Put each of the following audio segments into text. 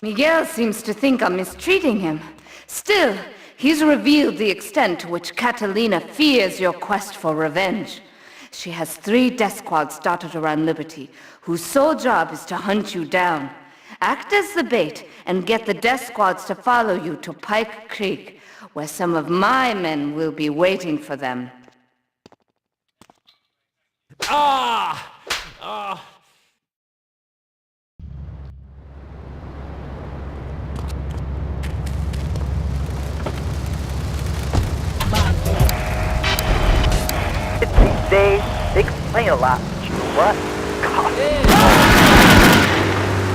Miguel seems to think I'm mistreating him. Still, he's revealed the extent to which Catalina fears your quest for revenge. She has 3 death squads dotted around Liberty, whose sole job is to hunt you down. Act as the bait and get the death squads to follow you to Pike Creek, where some of my men will be waiting for them. These days, they complain a lot, but you know what? Cost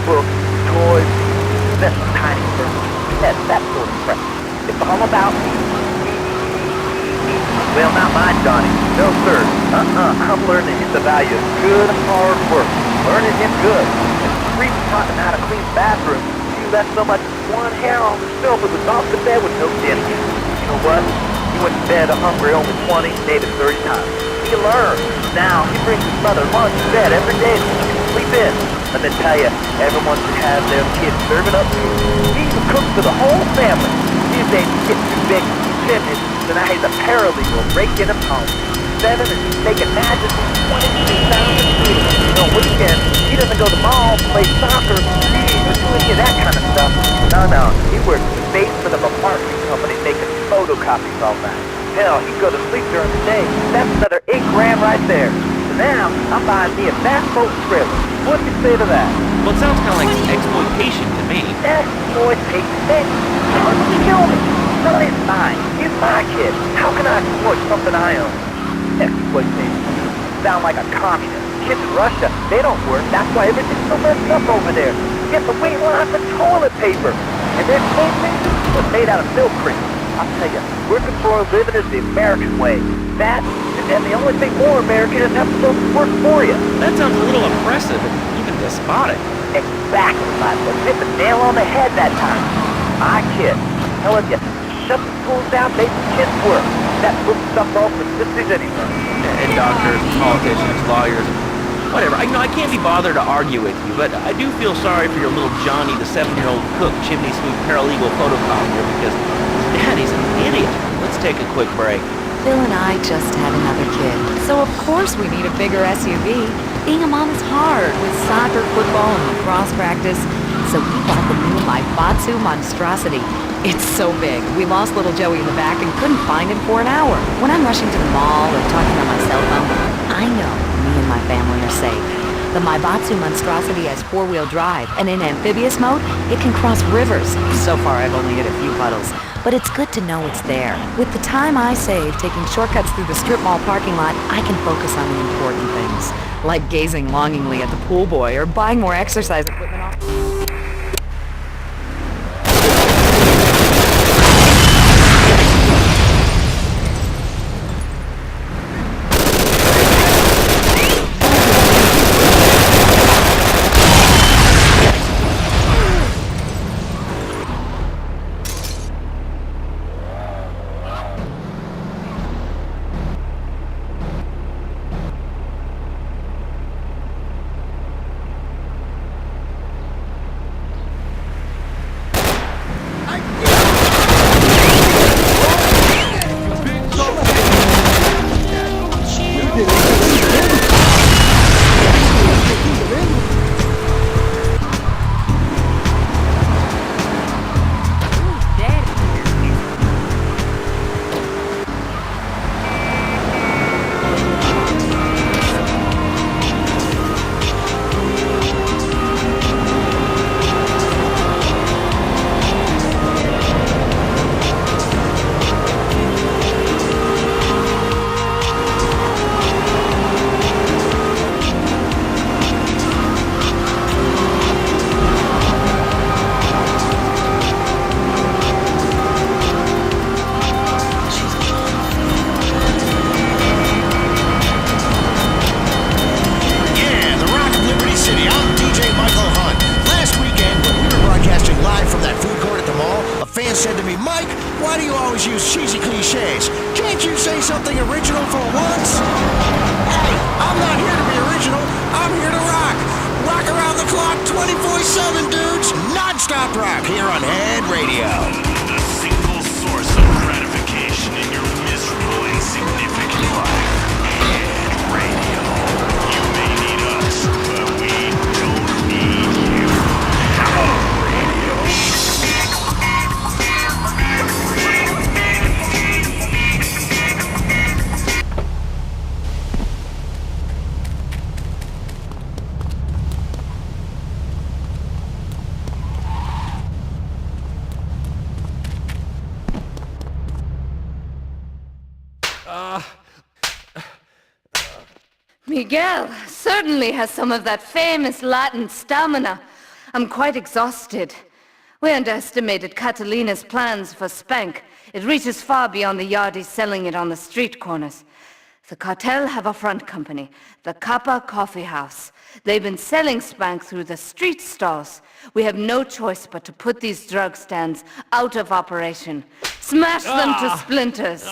books, toys, that's some tiny furniture, pets, that sort of crap. It's all about me. Well, not mine, Johnny. No, sir. I'm learning the value of good, hard work. Learning him good. And Reed's taught him how to clean bathrooms. You left so much one hair on the stove, it was off the bed with no dinner. You know what? He went to bed hungry only 20, maybe 30 times. He learned. Now, he brings his mother lunch to bed every day so she can sleep in. Let me tell you, everyone should have their kids serving up food. He even cooks for the whole family. These days, he's getting too big to keep him, so now he's a paralegal raking him home. 7 and he's making magic $22,000 on weekends. He doesn't go to the mall, play soccer, read, or do any of that kind of stuff. No. He works in the basement of a marketing company making photocopies all night. Hell, he'd go to sleep during the day. That's another $8 grand right there. So now, I'm buying me a bass boat trailer. What do you say to that? Well, it sounds kind of like exploitation to me. Exploitation? Don't kill me. No, it's mine. He's my kid. How can I exploit something I own? Exploitation. Sound like a communist. Kids in Russia, they don't work. That's why everything's so messed up over there. You have to wait lines for toilet paper. And their clothing was made out of milk cream. I'll tell you, working for a living is the American way. That, and the only thing more American is have to work for you. That sounds a little oppressive and even despotic. Exactly, Michael. Hit the nail on the head that time. My kid, telling you, shut the schools down, make the kids work. That puts stuff off for sissies anyway. And doctors, politicians, lawyers, whatever. I can't be bothered to argue with you, but I do feel sorry for your little Johnny, the 7-year-old cook, chimney sweep, paralegal photocopier, because his daddy's an idiot. Let's take a quick break. Phil and I just had another kid, so of course we need a bigger SUV. Being a mom is hard with soccer, football, and lacrosse practice, so we bought the new Maibatsu Monstrosity. It's so big, we lost little Joey in the back and couldn't find him for an hour. When I'm rushing to the mall or talking on my cell phone, I know me and my family are safe. The Maibatsu Monstrosity has 4-wheel drive, and in amphibious mode, it can cross rivers. So far, I've only hit a few puddles, but it's good to know it's there. With the time I save taking shortcuts through the strip mall parking lot, I can focus on the important things, like gazing longingly at the pool boy or buying more exercise equipment off. Miguel certainly has some of that famous Latin stamina. I'm quite exhausted. We underestimated Catalina's plans for Spank. It reaches far beyond the yardies selling it on the street corners. The cartel have a front company, the Kappa Coffee House. They've been selling Spank through the street stalls. We have no choice but to put these drug stands out of operation. Smash them to splinters.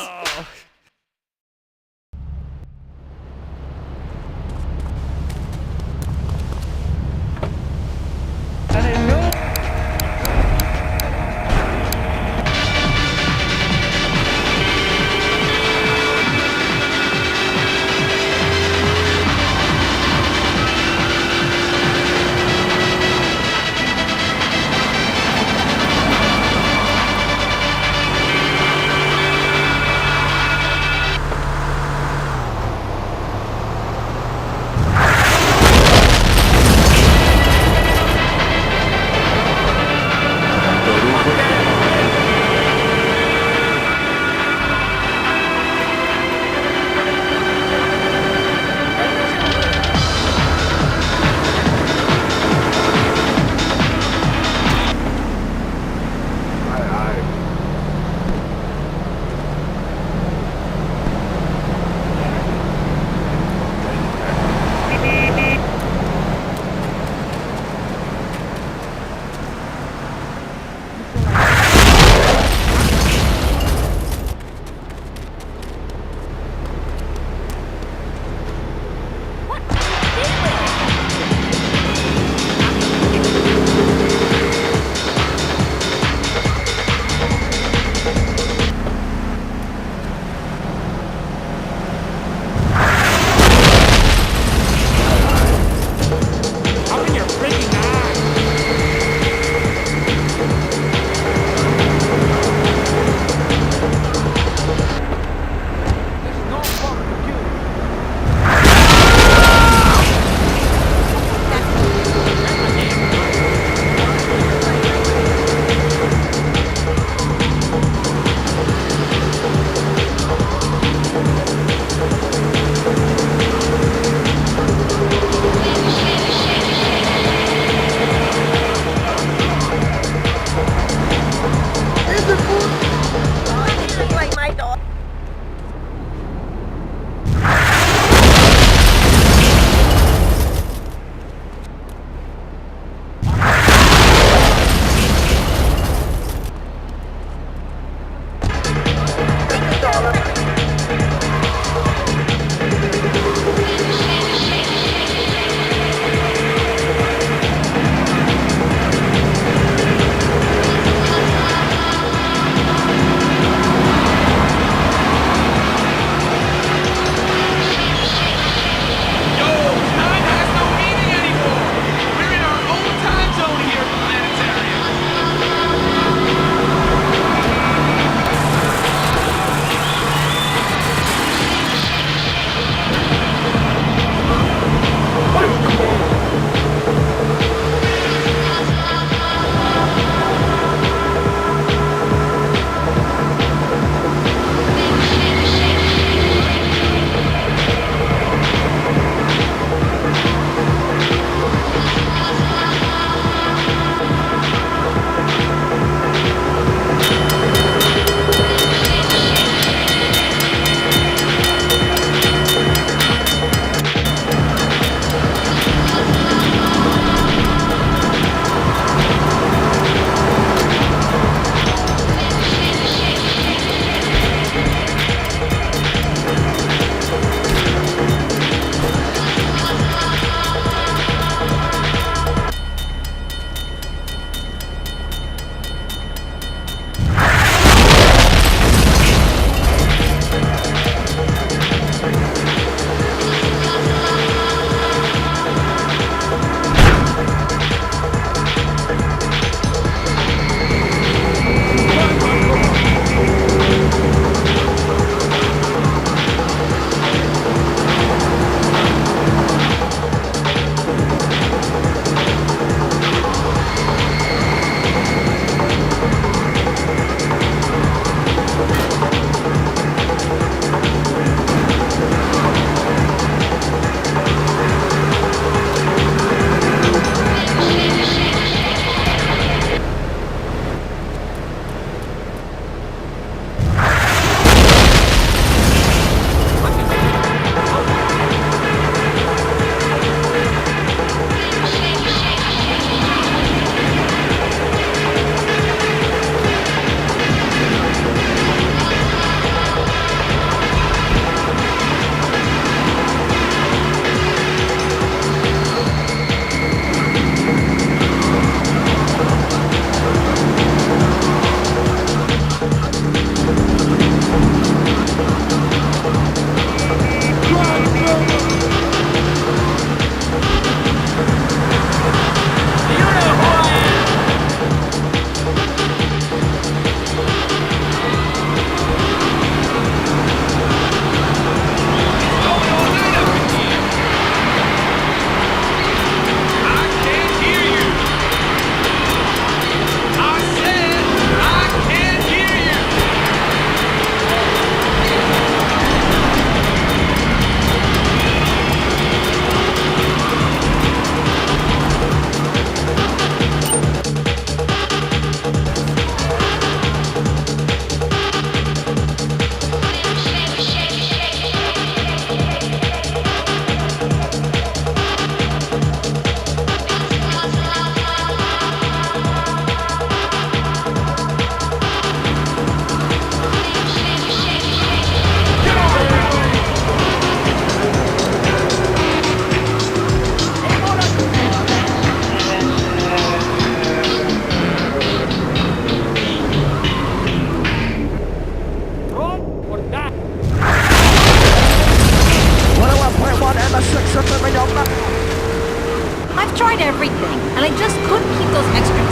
everything, and I just couldn't keep those extra 200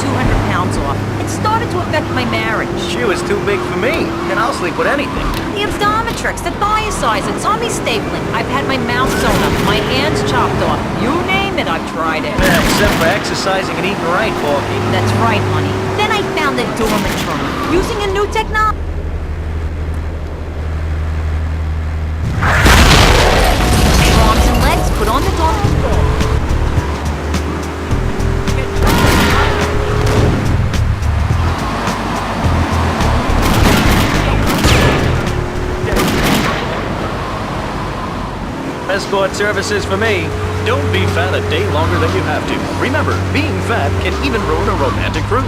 pounds off. It started to affect my marriage. She was too big for me, and I'll sleep with anything. The abdometrix, the thiazides, the tummy stapling. I've had my mouth sewn up, my hands chopped off. You name it, I've tried it. Yeah, except for exercising and eating right, Forky. That's right, honey. Then I found the Dormatron, using a new technology. Arms and legs, put on the dog. Escort services for me. Don't be fat a day longer than you have to. Remember, being fat can even ruin a romantic cruise.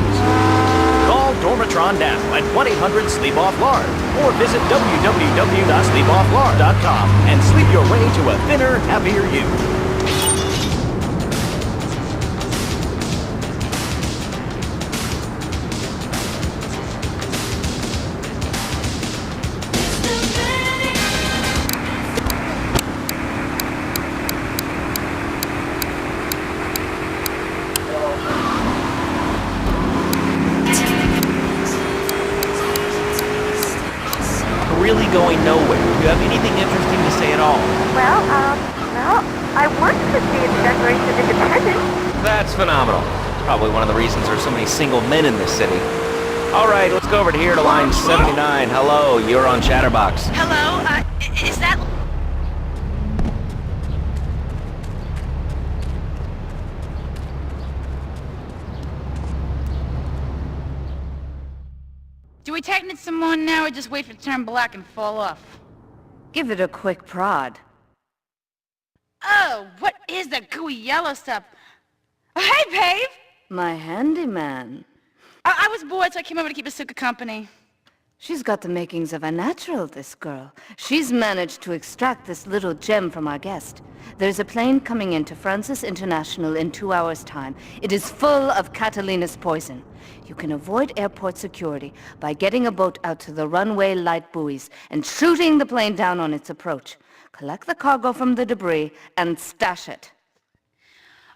Call Dormatron now at 1-800-SLEEP-OFF-LARD or visit www.sleepofflard.com and sleep your way to a thinner, happier you. Really going nowhere. Do you have anything interesting to say at all? Well, I wanted to see the Declaration of Independence. That's phenomenal. Probably one of the reasons there's so many single men in this city. All right, let's go over to here to line 79. Hello, you're on Chatterbox. Hello, is that... Do we tighten it some more now or just wait for it to turn black and fall off? Give it a quick prod. Oh, what is that gooey yellow stuff? Oh, hey, Pave! My handyman. I was bored, so I came over to keep Asuka company. She's got the makings of a natural, this girl. She's managed to extract this little gem from our guest. There's a plane coming into Francis International in 2 hours' time. It is full of Catalina's poison. You can avoid airport security by getting a boat out to the runway light buoys and shooting the plane down on its approach. Collect the cargo from the debris and stash it.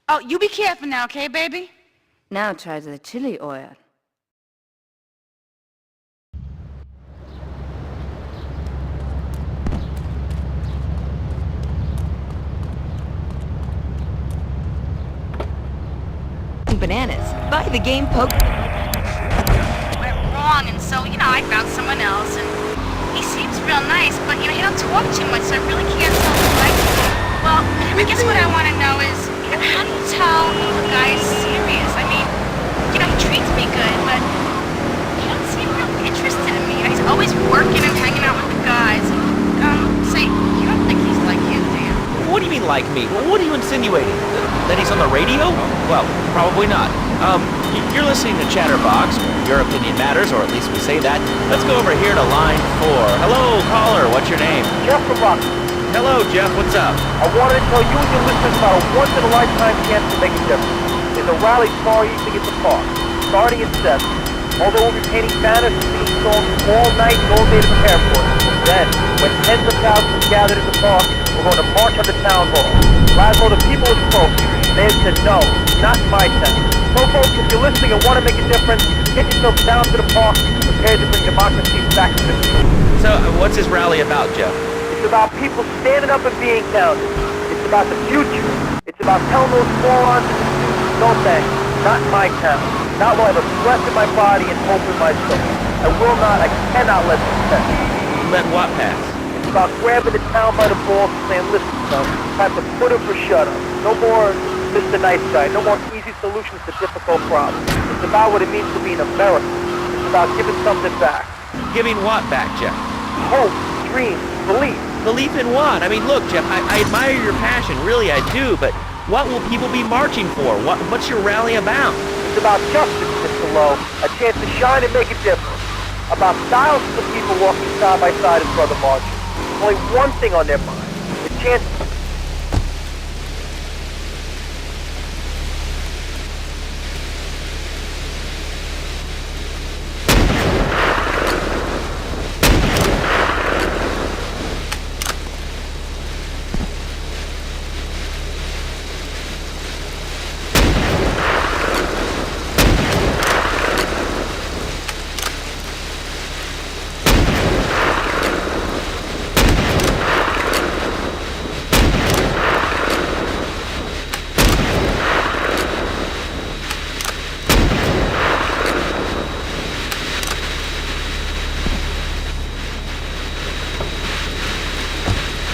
Oh, you be careful now, okay, baby? Now try the chili oil. Bananas. Buy the game poker. Went wrong, and so, I found someone else, and he seems real nice, but, he don't talk too much, so I really can't tell if I like him. Well, I guess what I want to know is, how do you tell if a guy is serious? I mean, he treats me good, but he don't seem real interested in me. He's always working and hanging out with the guys. Say, you don't think he's like you, do you? What do you mean, like me? What are you insinuating? That he's on the radio? Well, probably not. You're listening to Chatterbox. Your opinion matters, or at least we say that. Let's go over here to line 4. Hello, caller. What's your name? Jeff from Rocky. Hello, Jeff. What's up? I wanted to tell you and your listeners about a once-in-a-lifetime chance to make a difference. There's a rally far east at the park, starting at 7. Although we'll be painting banners and singing songs all night and all day to prepare for it. Then, when tens of thousands gather in the park, we're going to march on the town hall. Laszlo, the people have spoken. They have said no, not my town. So folks, if you're listening and want to make a difference, get yourself down to the park and prepare to bring democracy back to the field. So, what's this rally about, Jeff? It's about people standing up and being counted. It's about the future. It's about telling those morons in the suits, no thanks, not my town. Not while I have a breath in my body and hope in my soul. I cannot let this pass. Let what pass? It's about grabbing the town by the balls and saying, listen, son, time to put up or shut up. No more Mr. Nice Guy. No more easy solutions to difficult problems. It's about what it means to be an American. It's about giving something back. Giving what back, Jeff? Hope, dreams, belief. Belief in what? I mean, look, Jeff, I admire your passion. Really, I do. But what will people be marching for? What's your rally about? It's about justice, Mr. Lowe. A chance to shine and make a difference. About thousands of people walking side by side as brother marches. Only one thing on their mind. The chance...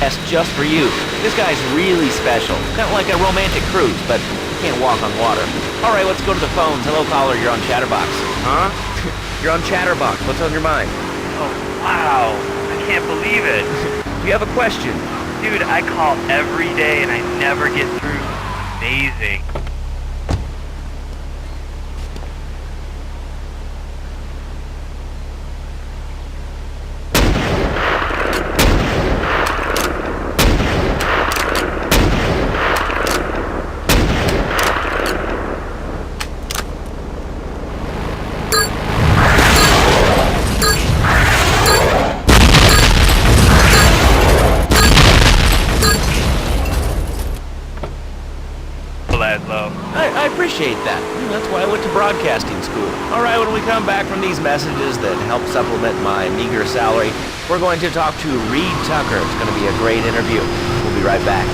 podcast just for you. This guy's really special. Kind of like a romantic cruise, but you can't walk on water. All right, let's go to the phones. Hello, caller. You're on Chatterbox. Huh? You're on Chatterbox. What's on your mind? Oh, wow. I can't believe it. Do you have a question? Dude, I call every day and I never get through. Amazing. I appreciate that. That's why I went to broadcasting school. All right, when we come back from these messages that help supplement my meager salary, we're going to talk to Reed Tucker. It's going to be a great interview. We'll be right back.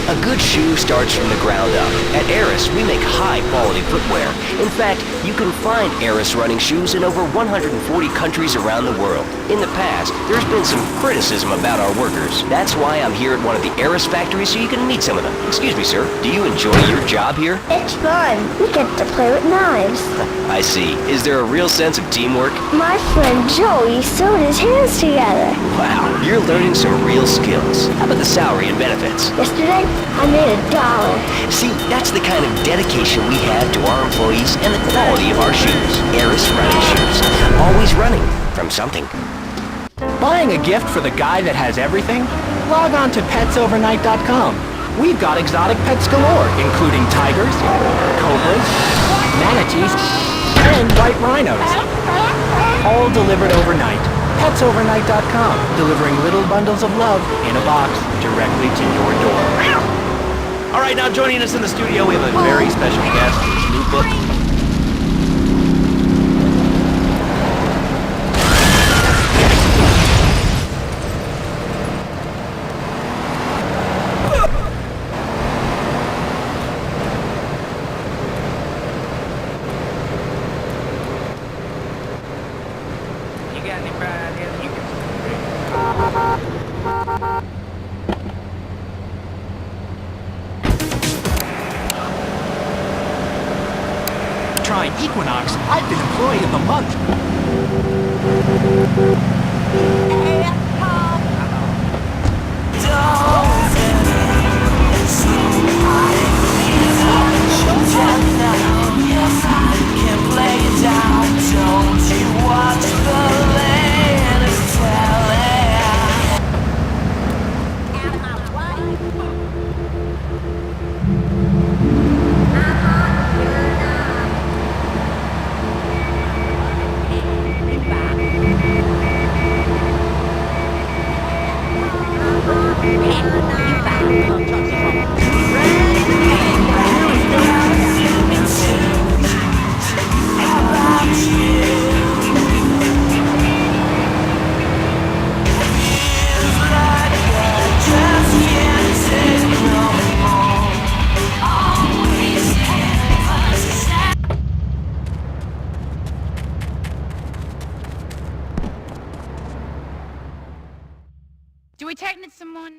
A good shoe starts from the ground up. At Eris, we make high-quality footwear. In fact, you can find Eris running shoes in over 140 countries around the world. In the past, there's been some criticism about our workers. That's why I'm here at one of the Eris factories so you can meet some of them. Excuse me, sir. Do you enjoy your job here? It's fun. We get to play with knives. I see. Is there a real sense of teamwork? My friend Joey sewed his hands together. Wow, you're learning some real skills. How about the salary and benefits? Yesterday, I made $1. See, that's the kind of dedication we have to our employees and the quality of our shoes. Eris running shoes. Always running from something. Buying a gift for the guy that has everything? Log on to petsovernight.com. We've got exotic pets galore, including tigers, cobras, manatees, and white rhinos. All delivered overnight. petsovernight.com, delivering little bundles of love in a box directly to your door. All right, now joining us in the studio, we have a very special guest. His new book. Trying Equinox, I've been Employee of the Month. Do we tighten it some more?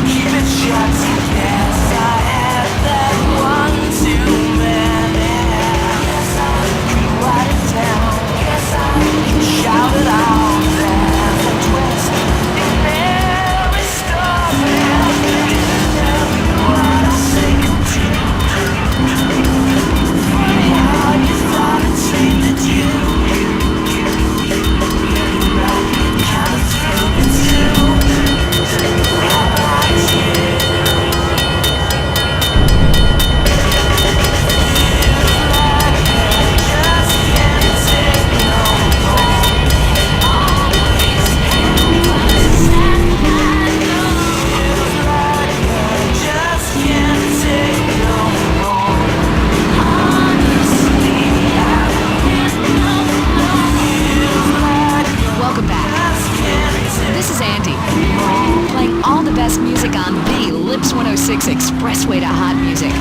Keep it shut. Yes, I have that one too many. Playing all the best music on the Lips 106 Expressway to Hot Music.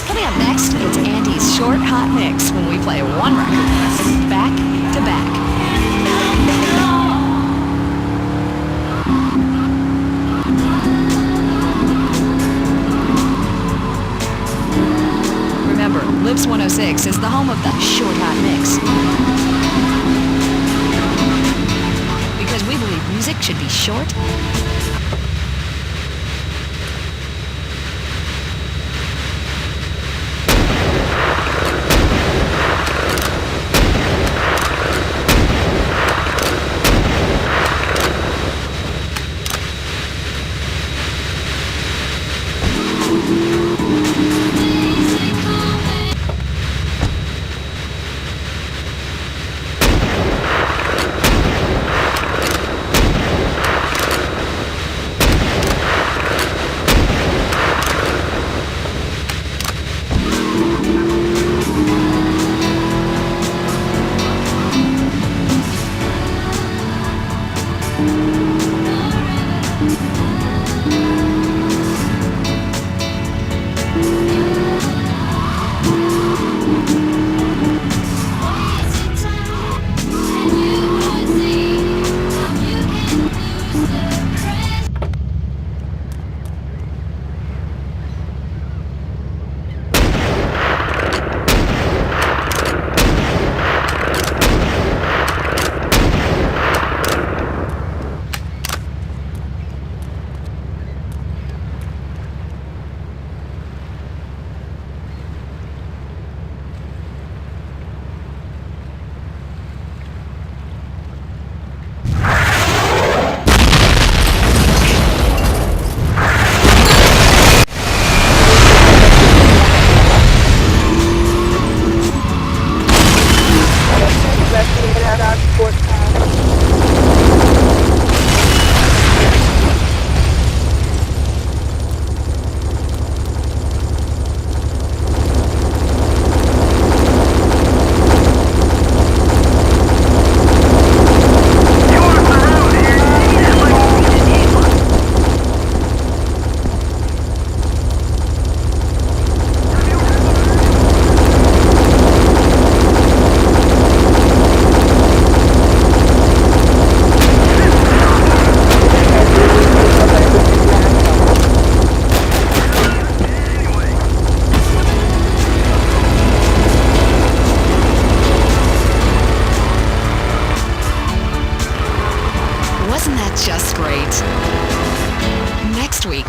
Coming up next, it's Andy's short hot mix when we play one record back to back. Remember, Lips 106 is the home of the short hot mix. Because we believe music should be short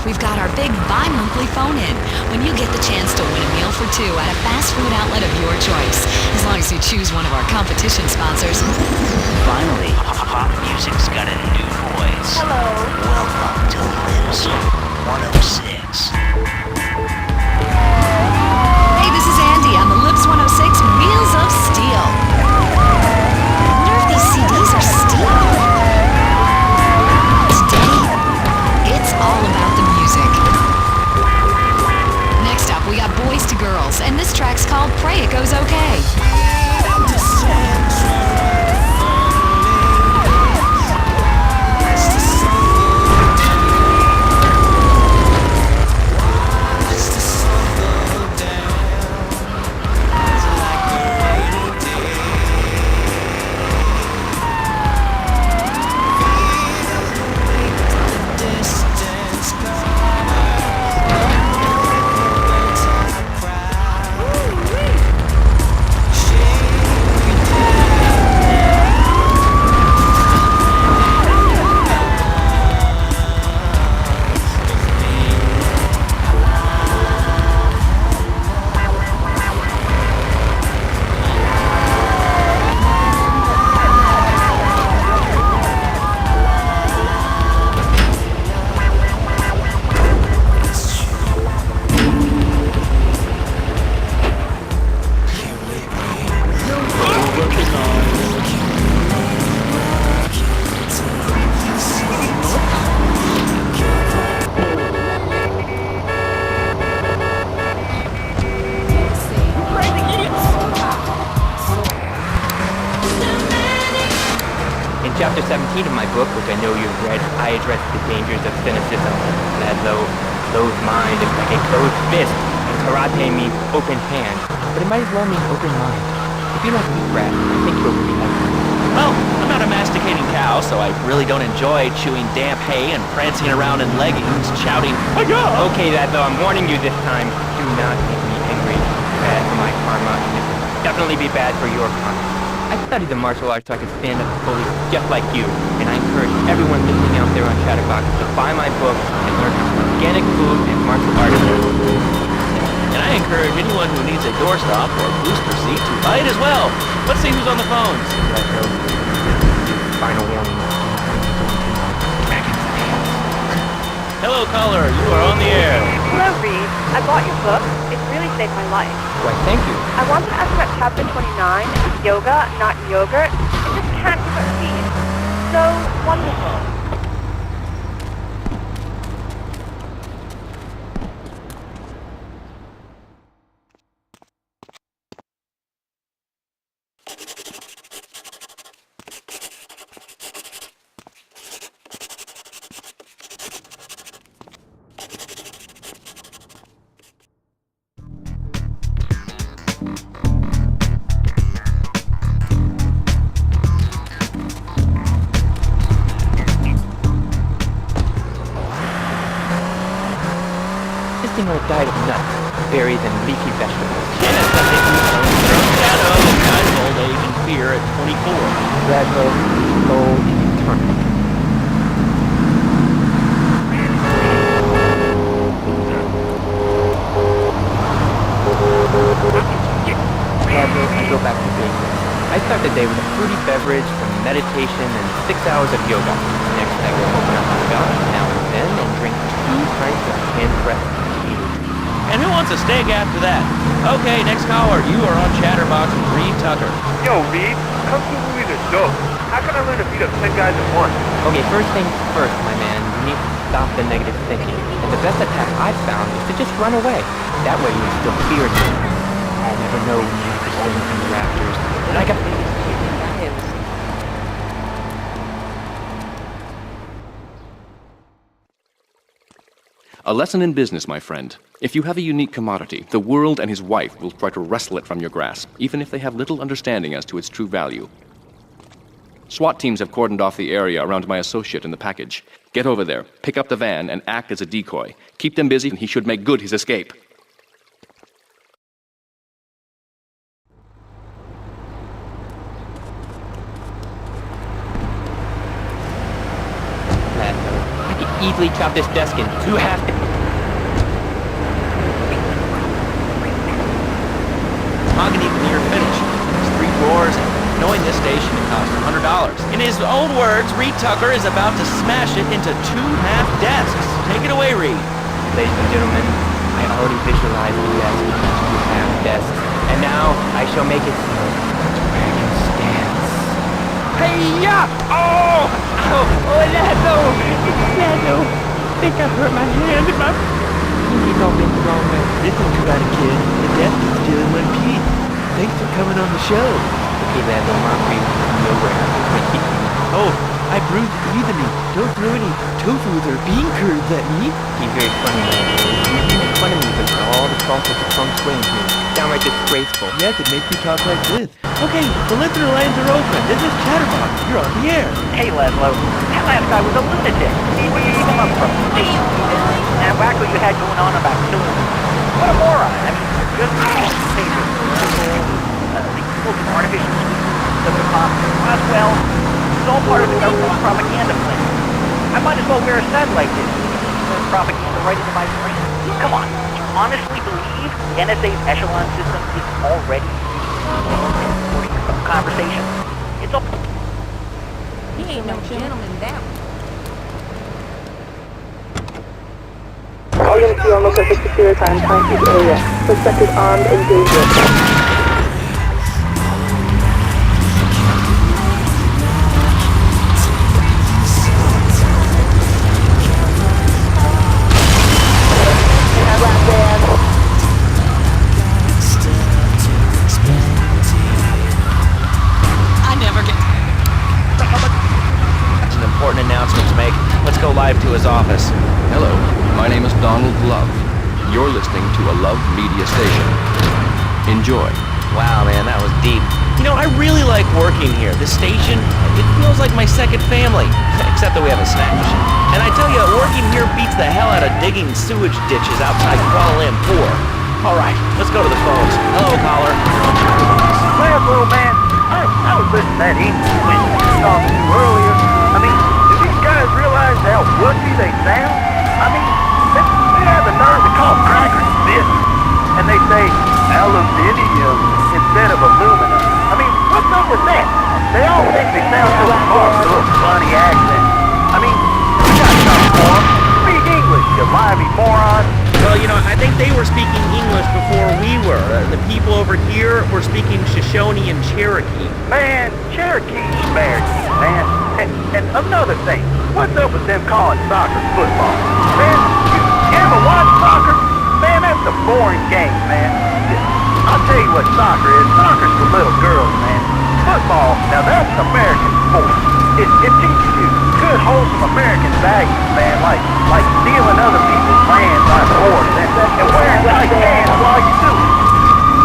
we've got our big bi-monthly phone-in, when you get the chance to win a meal for two at a fast food outlet of your choice, as long as you choose one of our competition sponsors. Finally, pop music's got a new voice. Hello. Welcome to Lips 106. Hey, this is Andy on the Lips 106 Wheels of Steel. I wonder if these CDs are steel. Today, it's all about the music. Next up, we got Boys to Girls, and this track's called Pray It Goes Okay. In chapter 17 of my book, which I know you've read, I address the dangers of cynicism. Laszlo, closed mind is like a closed fist, and karate means open hand, but it might as well mean open mind. If you like wheatgrass, I think you'll really like it. Well, I'm not a masticating cow, so I really don't enjoy chewing damp hay and prancing around in leggings, shouting, "Hi-ya!" Okay, Laszlo, I'm warning you this time. Do not make me angry. Bad for my karma, and it will definitely be bad for your karma. I studied the martial arts so I could stand up to bullies just like you, and I encourage everyone listening out there on Chatterbox to buy my book and learn how organic food and martial arts. And I encourage anyone who needs a doorstop or a booster seat to buy it as well. Let's see who's on the phones. Laszlo, final warning. Hello, caller. You are on the air. Hello, Reed. I bought your book. It really saved my life. Why, thank you. I wanted to ask about chapter 29, yoga, not yogurt. I just can't keep it read. So wonderful. Consisting of a diet of nuts, berries, and leafy vegetables. And it's something who's from shadow, guy's old age and fear at 24. Laszlo, soul in eternity. Laszlo, I go back to basics. I start the day with a fruity beverage, some meditation, and 6 hours of yoga. Next, I go open up my belt now and then and drink 2 pints of hand-pressed tea. And who wants a steak after that? Okay, next caller. You are on Chatterbox with Reed Tucker. Yo, Reed, Kung Fu movies are dope. How can I learn to beat up 10 guys at once? Okay, first things first, my man. You need to stop the negative thinking. And the best attack I've found is to just run away. That way you still fear me. I'll never know when you descend from the rafters. And I got... A lesson in business, my friend. If you have a unique commodity, the world and his wife will try to wrestle it from your grasp, even if they have little understanding as to its true value. SWAT teams have cordoned off the area around my associate in the package. Get over there, pick up the van, and act as a decoy. Keep them busy, and he should make good his escape. I can easily chop this desk in 2 half... Mahogany veneer finish. It's 3 floors, and knowing this station, it costs $100. In his own words, Reed Tucker is about to smash it into 2 half desks. Take it away, Reed. Ladies and gentlemen, I already visualized the desk with 2 half desks, and now I shall make it so. Dragon stance. Hey-ya! Oh! Ow! Oh, Laszlo! Laszlo! I think I hurt my hand and my... He's all been wrong with. Listen, Karate Kid, the desk is still in one piece. Thanks for coming on the show. Okay, Laszlo, Mockery from nowhere. Oh, I bruised easily. Don't throw any tofus or bean curds at me. He's very funny, Laszlo. You make fun of me, but all the faults of the feng shui in me. Downright disgraceful. Yes, it makes me talk like this. Okay, the listener lines are open. This is Chatterbox. You're on the air. Hey, Laszlo. That last guy was a lunatic. Where you even up from? That wacko you had going on about killing him. What a moron. I mean, just the artificial sweetness of the pop. Well, it's all part of the government's propaganda plan. I might as well wear a satellite dish. Propaganda right into my brain. Come on. You honestly believe the NSA's echelon system is already recording your conversation? It's all... He ain't no gentleman, that one. All units be on look at the secure time each area. Suspect is armed and dangerous. I never get... live to his office. Hello, my name is Donald Love. You're listening to a Love Media station. Enjoy. Wow, man, that was deep. You know, I really like working here. This station, it feels like my second family, except that we have a snack machine. And I tell you, working here beats the hell out of digging sewage ditches outside Kuala Lumpur. All right, let's go to the phones. Hello, caller. Well, little man, I was listening to that English when you were talking to earlier. I mean, do these guys realize how wussy they sound? I mean, they have the nerve to call crackers biscuits. And they say aluminium instead of aluminum. I mean, what's up with that? They all think they sound so smart with a little funny accent. I mean, you got something for them. Speak English, you lively moron. Well, you know, I think they were speaking English before we were. The people over here were speaking Shoshone and Cherokee. Man, Cherokee's American, man. And another thing, what's up with them calling soccer football? Man, you ever watch soccer? Man, that's a boring game, man. I'll tell you what soccer is. Soccer's for little girls, man. Football, now that's an American sport. It teaches you good, wholesome American values, man, like stealing other people's land by force and wearing tight pants while you do it.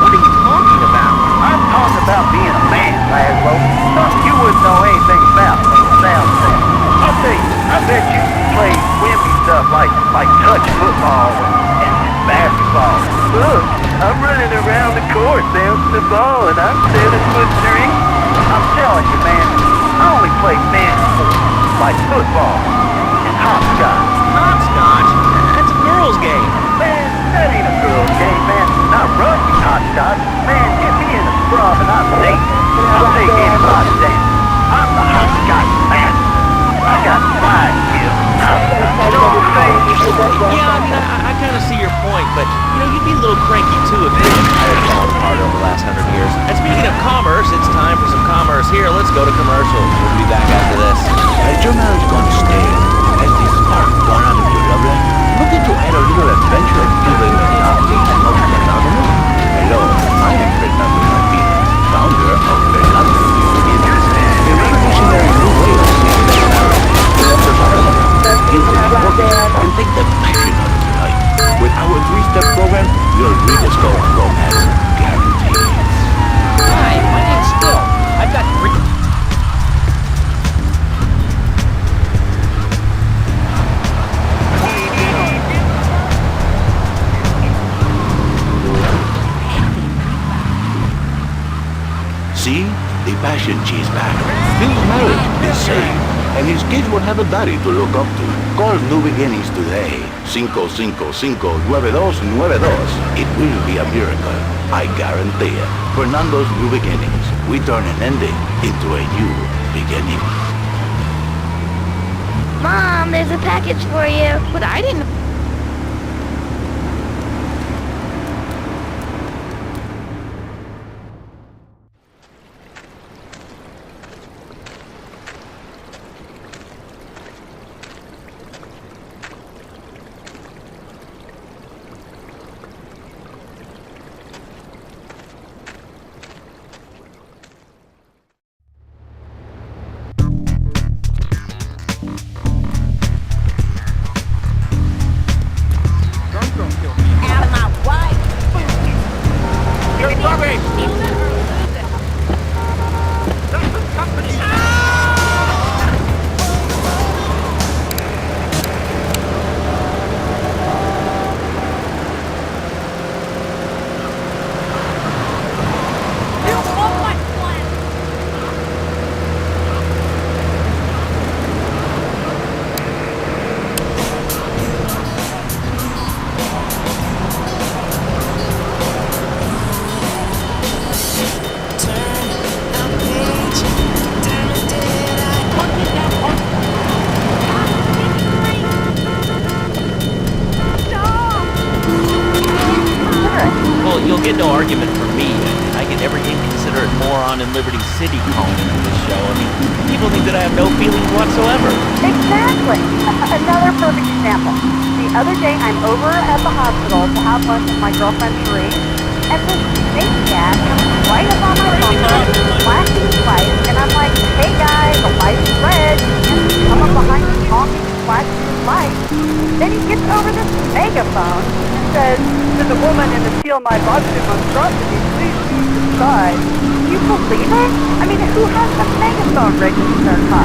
What are you talking about? I'm talking about being a man, Laszlo. Something you wouldn't know anything about from the sound of that. I'll tell you, I bet you play wimpy stuff like touch football and basketball. Look, I'm running around the court bouncing the ball and I'm 7'3". I'm telling you, man, I only play man sports like football and hopscotch. Hopscotch? That's a girl's game. Man, that ain't a girl's game, man. Not rugby hopscotch. Man, get me in the scrum and I'm safe. I'll take anybody down. I'm the hopscotch master. I got 5 kills. You know what I'm saying? Yeah, I mean, I kind of see your point, but, you know, you'd be a little cranky, too, if you had fallen apart over the last 100 years. And speaking of commerce, it's time for some commerce here. Let's go to commercial. We'll be back after this. Has your marriage gone stale? Has the spark gone out of your love life? Looking to add a little adventure and feeling naughty and most monogamous? Hello, I am Fernando Martin, founder of Fernando Communities, a revolutionary new way of seeing marriage. You can take the passion out of your life. With our 3-step program, you'll rediscover romance guaranteed. Hi, my name's Phil. I've got 3... See? The passion cheese back. Phil's marriage is safe, and his kids will have a daddy to look up to. Call New Beginnings today. 555-9292. It will be a miracle. I guarantee it. Fernando's New Beginnings. We turn an ending into a new beginning. Mom, there's a package for you. But I didn't... You'll get no argument from me. I get every inconsiderate moron in Liberty City calling into this show. I mean, people think that I have no feelings whatsoever. Exactly. Another perfect example. The other day, I'm over at the hospital to have lunch with my girlfriend Sheree, and this maniac comes right up on my bumper, flashing his lights, and I'm like, hey guys, the light is red, and come up behind me talking, flashing his steal my Batsu monstrosity, please move to the side. Can you believe it? I mean, who has a megaphone rigged in their car?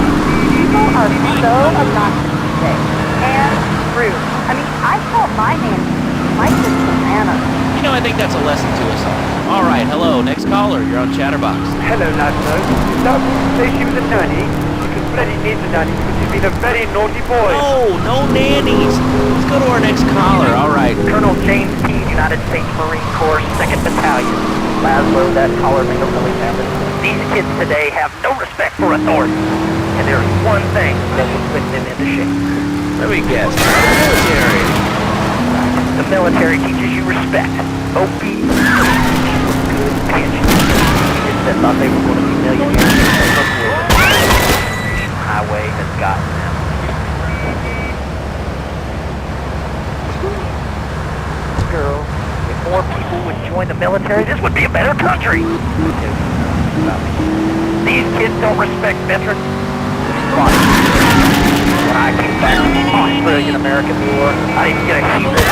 People are so obnoxious today. And rude. I mean, I call my nanny my sister Anna. You know, I think that's a lesson to us all. All right, hello, next caller. You're on Chatterbox. Hello, Laszlo. That woman say she was a nanny. Because Freddy needs a nanny because he's been a very naughty boy. No nannies. Let's go to our next caller. All right. Colonel James Key, United States Marine Corps, 2nd Battalion. Laszlo, that caller may have really happened. These kids today have no respect for authority. And there's one thing that will put them into shape. Let me guess. Military. The military teaches you respect, obedience, good pension. Kids that thought they were going to be millionaires. The highway has gotten them. Girl, if more people would join the military, this would be a better country. These kids don't respect veterans. When I came back from the Australian-American War, I didn't get a heat look.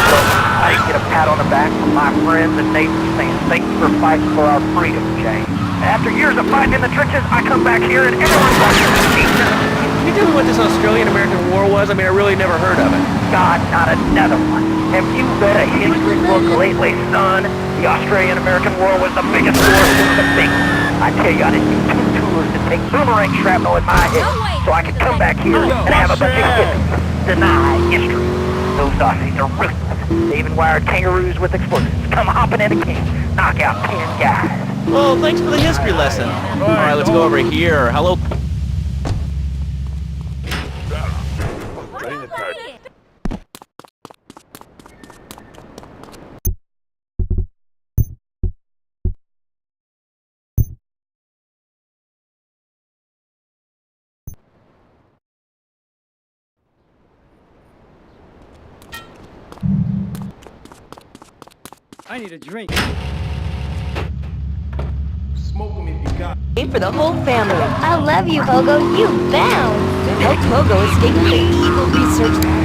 I didn't get a pat on the back from my friends and neighbors saying, thanks for fighting for our freedom, James. After years of fighting in the trenches, I come back here and everyone's watching the team. Can you tell me what this Australian-American War was? I mean, I really never heard of it. God, not another one. Have you read a history book lately, son? The Australian-American War was the biggest war since the big one. I tell you, I didn't do 2 tours to take boomerang shrapnel in my head so I could come back here and have a bunch of hippies deny history. Those Aussies are ruthless. They even wired kangaroos with explosives. Come hopping in a king, knock out 10 guys. Well, thanks for the history lesson. All right, let's go over here. Hello. I need a drink. Smoke them if you got. Aim for the whole family. I love you, Pogo. You bound. Help Pogo escape from the evil research lab.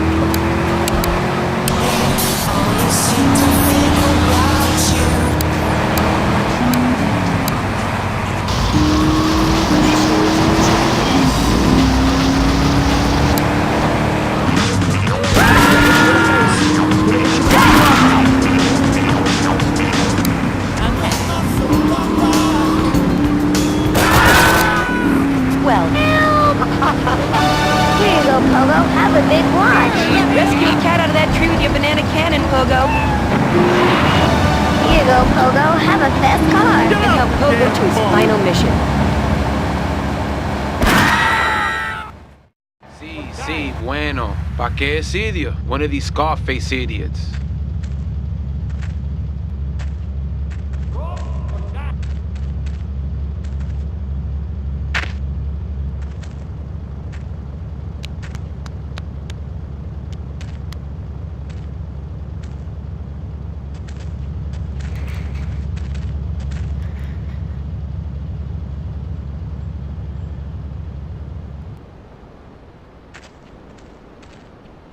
Well, Here you go, Pogo. Have a big lunch. rescue a cat out of that tree with your banana cannon, Pogo. Here you go, Pogo. Have a fast car. And help Pogo to his final mission. Sí, bueno. ¿Pa qué es idiot? One of these Scarface idiots.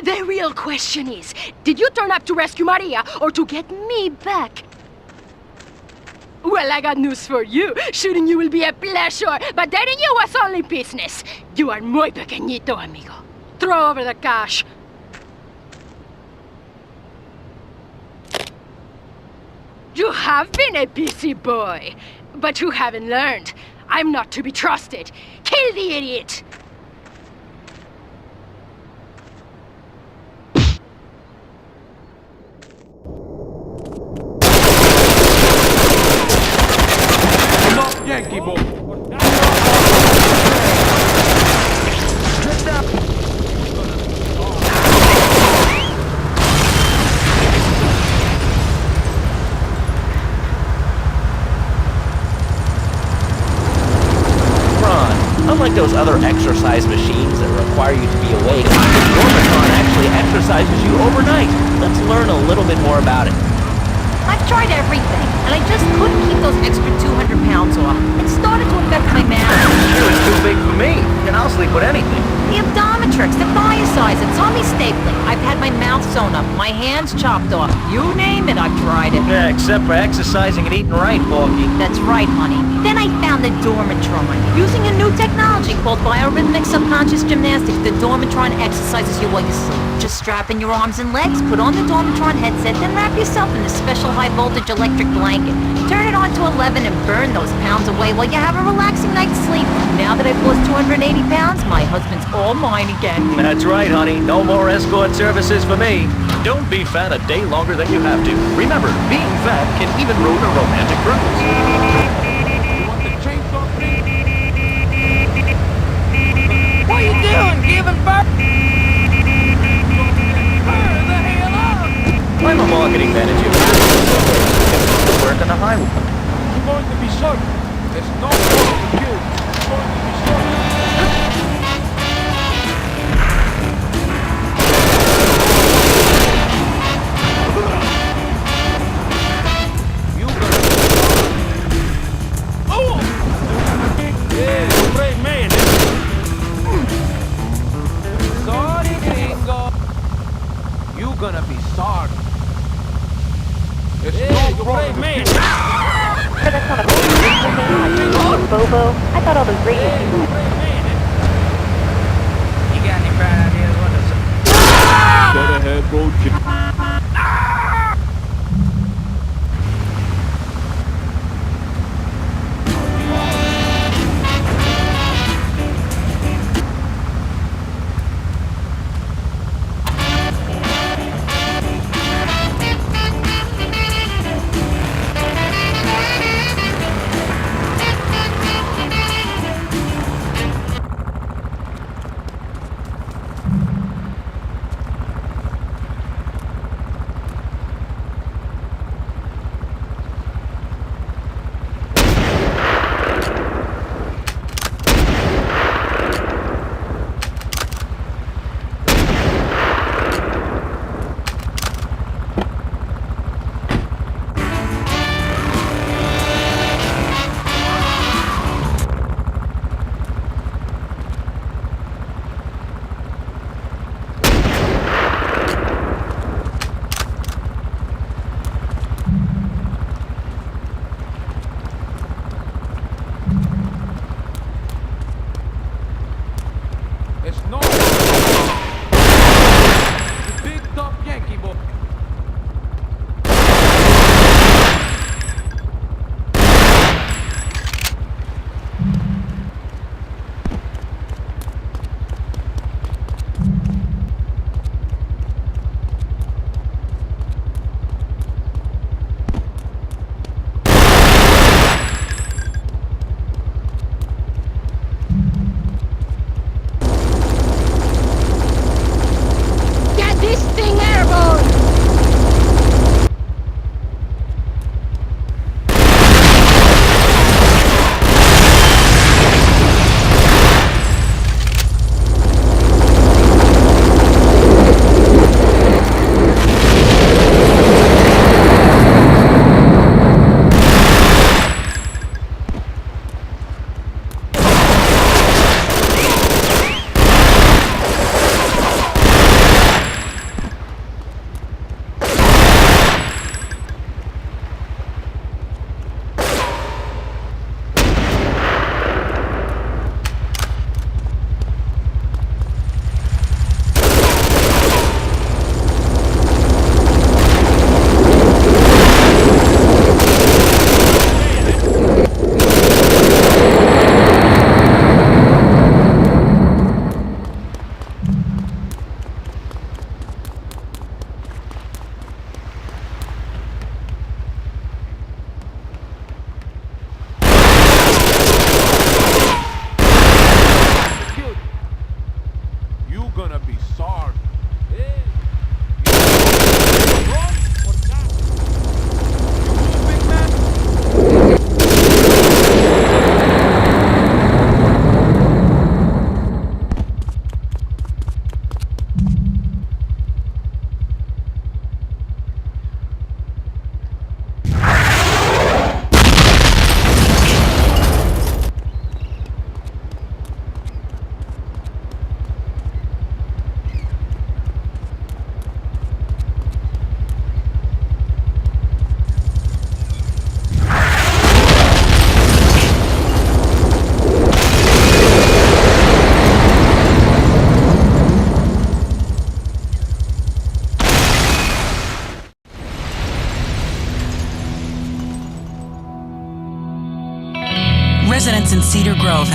The real question is, did you turn up to rescue Maria or to get me back? Well, I got news for you. Shooting you will be a pleasure, but dating you was only business. You are muy pequeñito, amigo. Throw over the cash. You have been a busy boy, but you haven't learned. I'm not to be trusted. Kill the idiot! Yankee boy. Unlike those other exercise machines that require you to be awake, the Dormatron actually exercises you overnight. Let's learn a little bit more about it. I've tried everything, and I just couldn't keep those extra 200 pounds off. It started to affect my mass. It was too big for me, and I'll sleep with anything. The Optometrix, the Biocides, the tummy stapling. I've had my mouth sewn up, my my hands chopped off. You name it, I've tried it. Yeah, except for exercising and eating right, Porky. That's right, honey. Then I found the Dormatron. Using a new technology called biorhythmic subconscious gymnastics, the Dormatron exercises you while you sleep. Just strap in your arms and legs, put on the Dormatron headset, then wrap yourself in the special high-voltage electric blanket. Turn it on to 11 and burn those pounds away while you have a relaxing night's sleep. Now that I've lost 280 pounds, my husband's all mine again. That's right, honey. No more escort services for me. Don't be fat a day longer than you have to. Remember, being fat can even ruin a romantic cruise. What are you doing? Giving birth? I'm a marketing manager. Work on the highway. You're going to be shot. There's no way to kill. You're going to be shot. Gonna be sorry. It's no problem. Man. That's not a Bobo. I thought all those radio people. You got any bright ideas what to say? Go ahead, roadkill.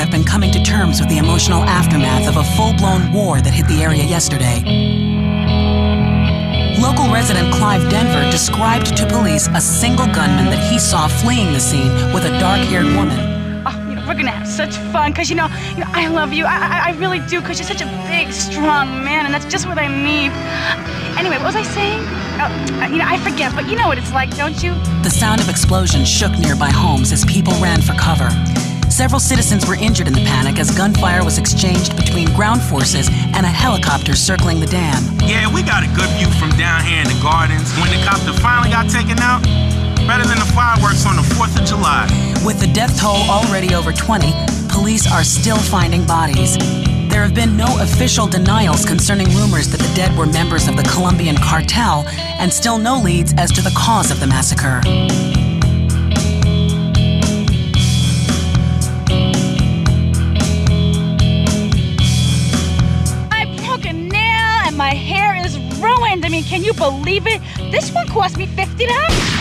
have been coming to terms with the emotional aftermath of a full-blown war that hit the area yesterday. Local resident Clive Denver described to police a single gunman that he saw fleeing the scene with a dark-haired woman. We're gonna have such fun, cause you know, I love you. I really do, cause you're such a big, strong man, and that's just what I need. Anyway, what was I saying? I forget, but you know what it's like, don't you? The sound of explosions shook nearby homes as people ran for cover. Several citizens were injured in the panic as gunfire was exchanged between ground forces and a helicopter circling the dam. Yeah, we got a good view from down here in the gardens. When the copter finally got taken out, better than the fireworks on the 4th of July. With the death toll already over 20, police are still finding bodies. There have been no official denials concerning rumors that the dead were members of the Colombian cartel, and still no leads as to the cause of the massacre. I broke a nail and my hair is ruined. I mean, can you believe it? This one cost me $50.